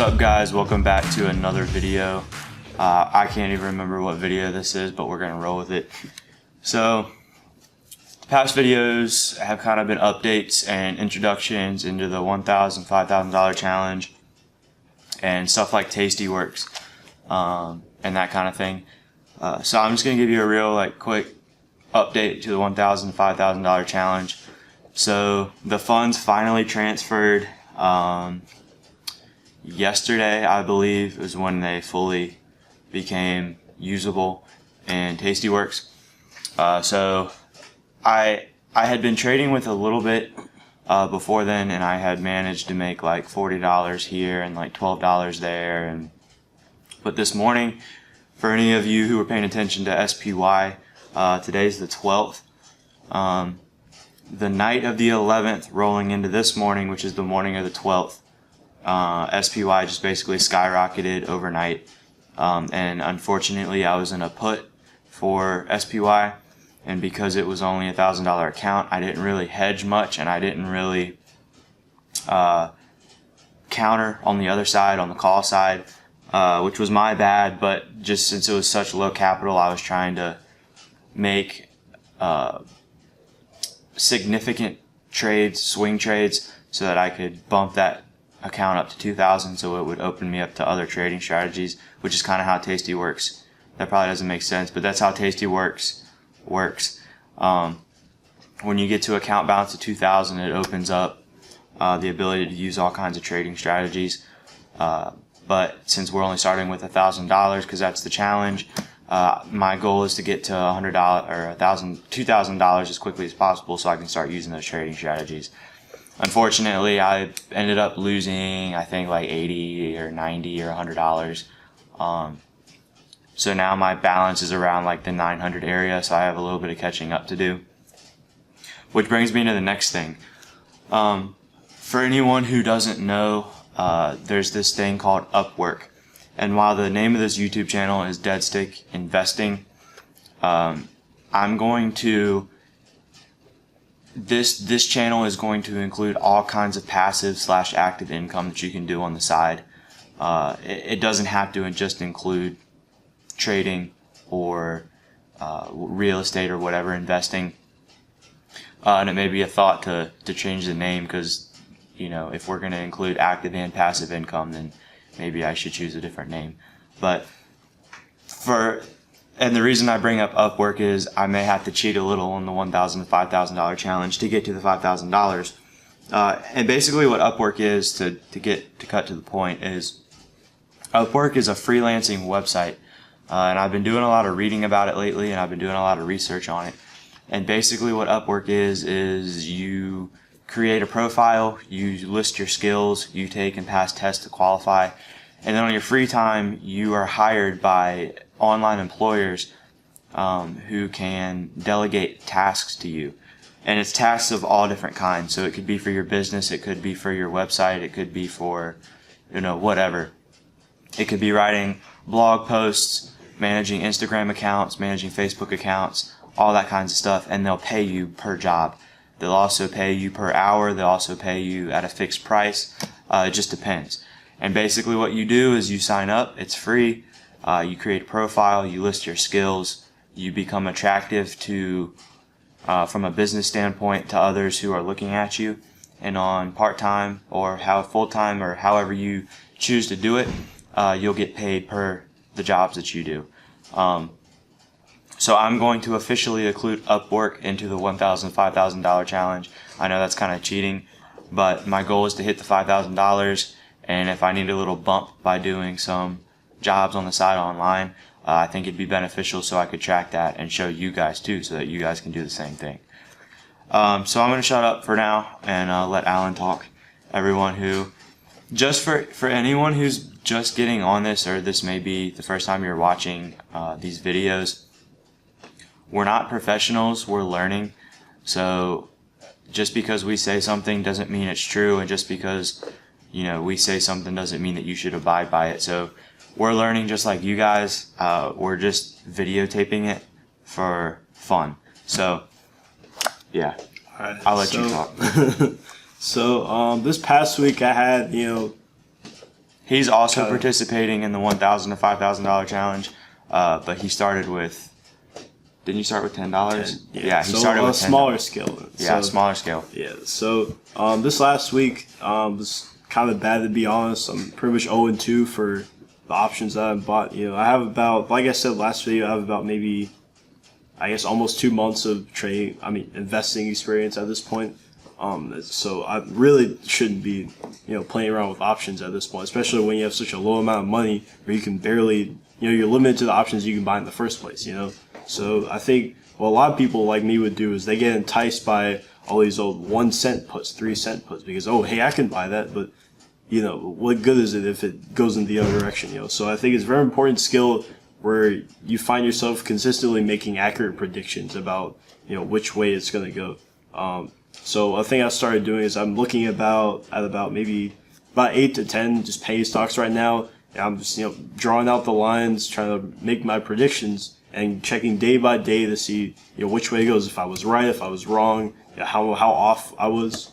up, guys? Welcome back to another video. I can't even remember what video this is, but we're gonna roll with it. So the past videos have kind of been updates and introductions into the $1,000, $5,000 challenge and stuff like Tastyworks and that kind of thing. So I'm just gonna give you a real quick update to the $1,000, $5,000 challenge. So the funds finally transferred yesterday, I believe, is when they fully became usable in Tastyworks. So I had been trading with a little bit before then, and I had managed to make like $40 here and like $12 there. But this morning, for any of you who were paying attention to SPY, today's the 12th. The night of the 11th rolling into this morning, which is the morning of the 12th, SPY just basically skyrocketed overnight. And unfortunately, I was in a put for SPY, and because it was only $1,000 account, I didn't really hedge much, and I didn't really counter on the other side, on the call side, which was my bad. But just since it was such low capital, I was trying to make significant trades, swing trades, so that I could bump that account up to 2,000, so it would open me up to other trading strategies, which is kind of how Tastyworks. That probably doesn't make sense, but that's how Tastyworks works. When you get to account balance of 2,000, it opens up the ability to use all kinds of trading strategies. But since we're only starting with $1,000, because that's the challenge, my goal is to get to $100 or $2,000 as quickly as possible, so I can start using those trading strategies. Unfortunately, I ended up losing, I think, like $80 or $90 or $100. So now my balance is around like the 900 area, so I have a little bit of catching up to do. Which brings me to the next thing. For anyone who doesn't know, there's this thing called Upwork. And while the name of this YouTube channel is Dead Stick Investing, I'm going to... This channel is going to include all kinds of passive / active income that you can do on the side. It doesn't have to just include trading or real estate or whatever, investing. And it may be a thought to change the name, because, you know, if we're going to include active and passive income, then maybe I should choose a different name. And the reason I bring up Upwork is I may have to cheat a little on the $1,000 to $5,000 challenge to get to the $5,000. And basically what Upwork is, to cut to the point, is Upwork is a freelancing website. And I've been doing a lot of reading about it lately, and I've been doing a lot of research on it. And basically what Upwork is you create a profile, you list your skills, you take and pass tests to qualify, and then on your free time, you are hired by online employers who can delegate tasks to you. And it's tasks of all different kinds. So it could be for your business, it could be for your website, it could be for, whatever. It could be writing blog posts, managing Instagram accounts, managing Facebook accounts, all that kinds of stuff, and they'll pay you per job. They'll also pay you per hour, they'll also pay you at a fixed price. It just depends. And basically what you do is you sign up, it's free. You create a profile, you list your skills, you become attractive to, from a business standpoint, to others who are looking at you. And on part-time or full-time or however you choose to do it, you'll get paid per the jobs that you do. So I'm going to officially include Upwork into the $1,000, $5,000 challenge. I know that's kind of cheating, but my goal is to hit the $5,000, and if I need a little bump by doing some jobs on the side online, I think it'd be beneficial, so I could track that and show you guys too, so that you guys can do the same thing. So I'm going to shut up for now and let Alan talk. Everyone who, just for anyone who's just getting on this, or this may be the first time you're watching these videos, we're not professionals, we're learning. So just because we say something doesn't mean it's true, and just because we say something doesn't mean that you should abide by it. So we're learning just like you guys. We're just videotaping it for fun. So yeah, right, I'll let you talk. So this past week I had He's also participating in the $1,000 to $5,000 challenge, but he started with. Didn't you start with $10? Yeah, he started with a smaller scale. Yeah, smaller scale. Yeah. So this last week was kind of bad, to be honest. I'm pretty much 0-2 for the options that I bought. You know, I have about, like I said last video, I have about maybe, I guess, almost 2 months of investing experience at this point. So I really shouldn't be, playing around with options at this point, especially when you have such a low amount of money where you can barely, you're limited to the options you can buy in the first place, So I think what a lot of people like me would do is they get enticed by all these old 1 cent puts, 3 cent puts, because, oh, hey, I can buy that, but, what good is it if it goes in the other direction, So I think it's a very important skill where you find yourself consistently making accurate predictions about, which way it's going to go. So a thing I started doing is I'm looking at about maybe 8 to 10 just penny stocks right now. And I'm just, drawing out the lines, trying to make my predictions and checking day by day to see, which way it goes, if I was right, if I was wrong, how off I was.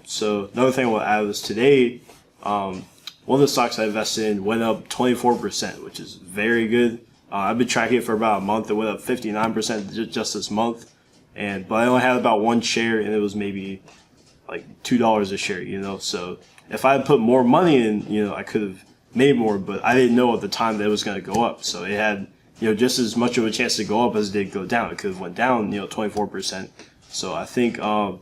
So another thing I want to add is today, one of the stocks I invested in went up 24%, which is very good. I've been tracking it for about a month. It went up 59% just this month. But I only had about 1 share, and it was maybe like $2 a share, So if I had put more money in, I could have made more, but I didn't know at the time that it was going to go up. So it had, just as much of a chance to go up as it did go down. It could have went down, 24%. So I think a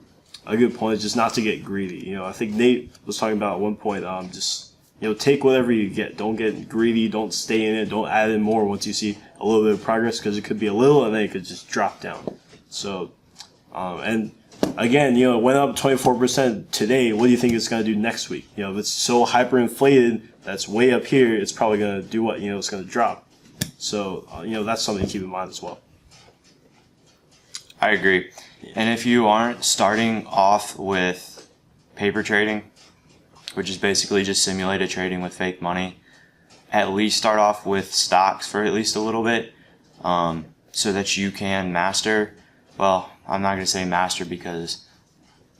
good point is just not to get greedy. I think Nate was talking about at one point, just, take whatever you get. Don't get greedy. Don't stay in it. Don't add in more once you see a little bit of progress, because it could be a little and then it could just drop down. So, and again, it went up 24% today. What do you think it's going to do next week? If it's so hyperinflated that's way up here, it's probably going to do what? It's going to drop. So, that's something to keep in mind as well. I agree. And if you aren't starting off with paper trading, which is basically just simulated trading with fake money, at least start off with stocks for at least a little bit, so that you can master. Well, I'm not going to say master because,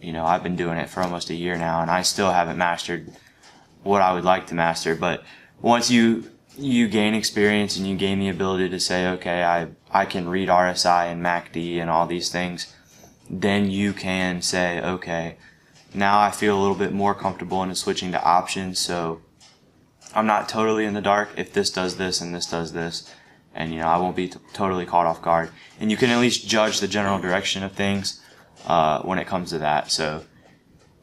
I've been doing it for almost a year now and I still haven't mastered what I would like to master. But once you gain experience and you gain the ability to say, okay, I can read RSI and MACD and all these things, then you can say, okay, now I feel a little bit more comfortable in switching to options. So I'm not totally in the dark if this does this and this does this. And, I won't be totally caught off guard. And you can at least judge the general direction of things when it comes to that. So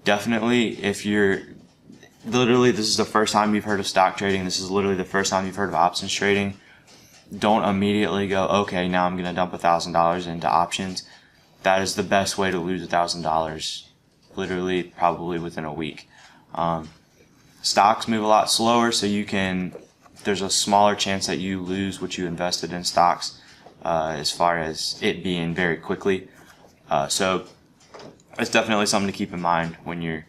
definitely, if you're literally, this is the first time you've heard of stock trading, this is literally the first time you've heard of options trading, don't immediately go, okay, now I'm going to dump $1,000 into options. That is the best way to lose $1,000, literally probably within a week. Stocks move a lot slower, so there's a smaller chance that you lose what you invested in stocks, as far as it being very quickly. So it's definitely something to keep in mind when you're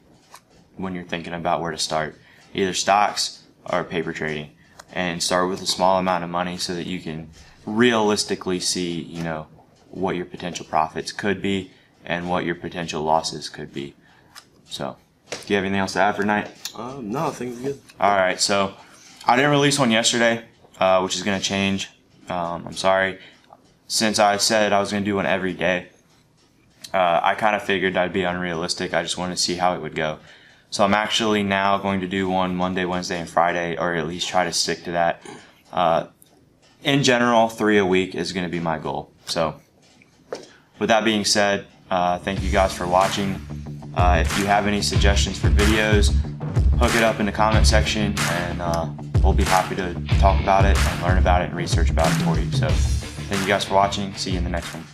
thinking about where to start, either stocks or paper trading, and start with a small amount of money so that you can realistically see, what your potential profits could be and what your potential losses could be. So, do you have anything else to add for tonight? No, I think it's good. All right, so I didn't release one yesterday, which is going to change. I'm sorry. Since I said I was going to do one every day, I kind of figured that'd be unrealistic. I just wanted to see how it would go. So I'm actually now going to do one Monday, Wednesday, and Friday, or at least try to stick to that. In general, 3 a week is going to be my goal. So with that being said, thank you guys for watching. If you have any suggestions for videos, hook it up in the comment section, and we'll be happy to talk about it and learn about it and research about it for you. So thank you guys for watching. See you in the next one.